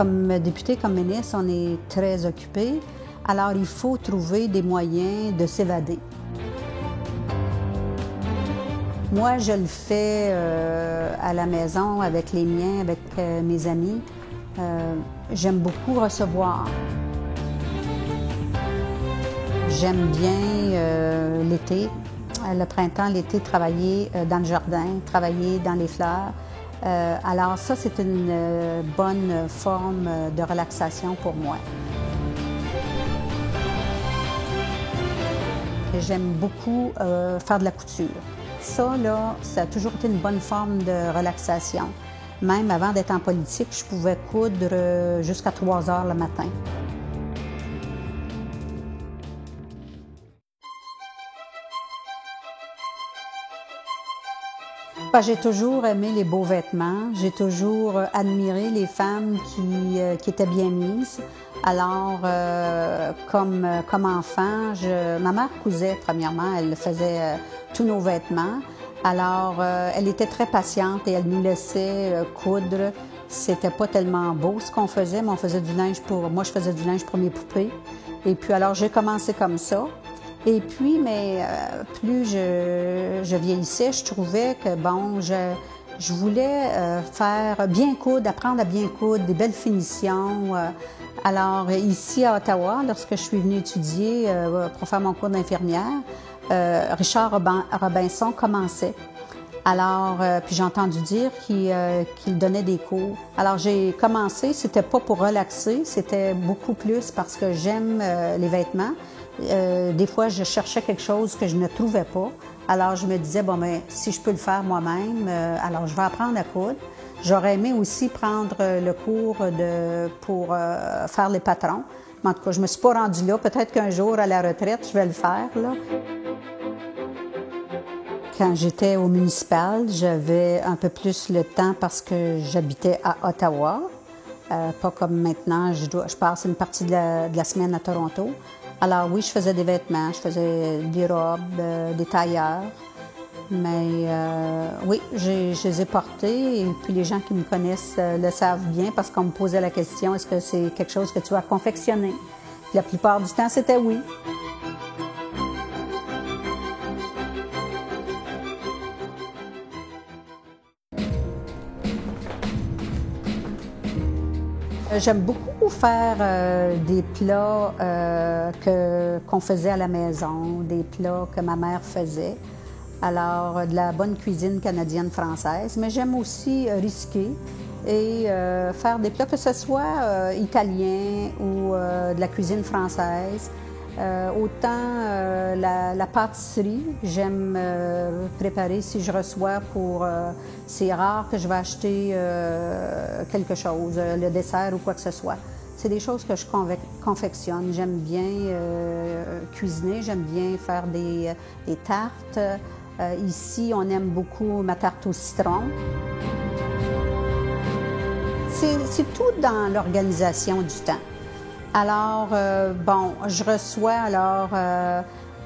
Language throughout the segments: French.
Comme député, comme ministre, on est très occupé. Alors, il faut trouver des moyens de s'évader. Moi, je le fais à la maison, avec les miens, avec mes amis. J'aime beaucoup recevoir. J'aime bien l'été, le printemps, l'été, travailler dans le jardin, travailler dans les fleurs. Alors ça, c'est une bonne forme de relaxation pour moi. J'aime beaucoup faire de la couture. Ça, là, ça a toujours été une bonne forme de relaxation. Même avant d'être en politique, je pouvais coudre jusqu'à 3 heures le matin. J'ai toujours aimé les beaux vêtements. J'ai toujours admiré les femmes qui étaient bien mises. Alors, comme enfant, ma mère cousait premièrement. Elle faisait tous nos vêtements. Alors, elle était très patiente et elle nous laissait coudre. C'était pas tellement beau ce qu'on faisait, mais on faisait du linge moi, je faisais du linge pour mes poupées. Et puis, alors, j'ai commencé comme ça. Et puis, mais plus je vieillissais, je trouvais que, bon, je voulais faire bien coudre, apprendre à bien coudre, des belles finitions. Alors, ici à Ottawa, lorsque je suis venue étudier pour faire mon cours d'infirmière, Richard Robinson commençait. Alors, puis j'ai entendu dire qu'il donnait des cours. Alors, j'ai commencé, c'était pas pour relaxer, c'était beaucoup plus parce que j'aime les vêtements. Des fois, je cherchais quelque chose que je ne trouvais pas. Alors, je me disais, bon, mais si je peux le faire moi-même, alors je vais apprendre à coudre. J'aurais aimé aussi prendre le cours pour faire les patrons. Mais en tout cas, je ne me suis pas rendue là. Peut-être qu'un jour, à la retraite, je vais le faire, là. Quand j'étais au municipal, j'avais un peu plus le temps parce que j'habitais à Ottawa. Pas comme maintenant, je passe une partie de la semaine à Toronto. Alors oui, je faisais des vêtements, je faisais des robes, des tailleurs. Mais oui, je les ai portés et puis les gens qui me connaissent le savent bien parce qu'on me posait la question, est-ce que c'est quelque chose que tu as confectionné? Puis la plupart du temps, c'était oui. J'aime beaucoup faire des plats qu'on faisait à la maison, des plats que ma mère faisait. Alors, de la bonne cuisine canadienne-française, mais j'aime aussi risquer et faire des plats, que ce soit italien ou de la cuisine française. Autant la pâtisserie, j'aime préparer si je reçois pour... c'est rare que je vais acheter quelque chose, le dessert ou quoi que ce soit. C'est des choses que je confectionne. J'aime bien cuisiner, j'aime bien faire des tartes. Ici, on aime beaucoup ma tarte au citron. C'est tout dans l'organisation du temps. Alors, bon, je reçois, alors,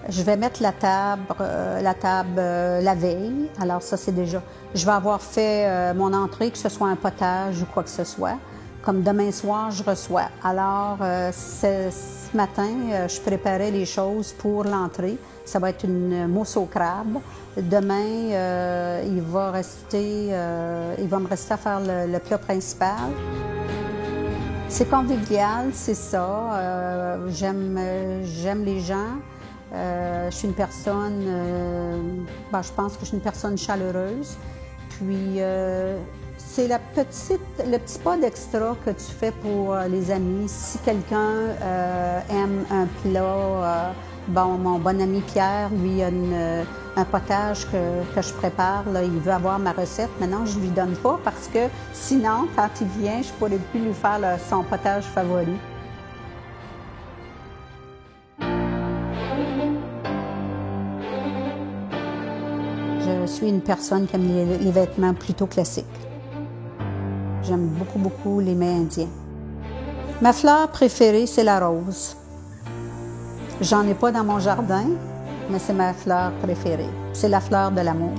je vais mettre la table la veille. Alors, ça, c'est déjà... Je vais avoir fait mon entrée, que ce soit un potage ou quoi que ce soit. Comme demain soir, je reçois. Alors, ce matin, je préparais les choses pour l'entrée. Ça va être une mousse au crabe. Demain, il va me rester à faire le plat principal. C'est convivial, c'est ça. J'aime les gens. Je suis une personne, je pense que je suis une personne chaleureuse. Puis, c'est le petit pas d'extra que tu fais pour les amis. Si quelqu'un aime un plat, mon bon ami Pierre, lui, a un potage que je prépare, là, il veut avoir ma recette. Maintenant, je ne lui donne pas parce que sinon, quand il vient, je ne pourrais plus lui faire son potage favori. Je suis une personne qui aime les vêtements plutôt classiques. J'aime beaucoup, beaucoup les mets indiens. Ma fleur préférée, c'est la rose. J'en ai pas dans mon jardin, mais c'est ma fleur préférée. C'est la fleur de l'amour.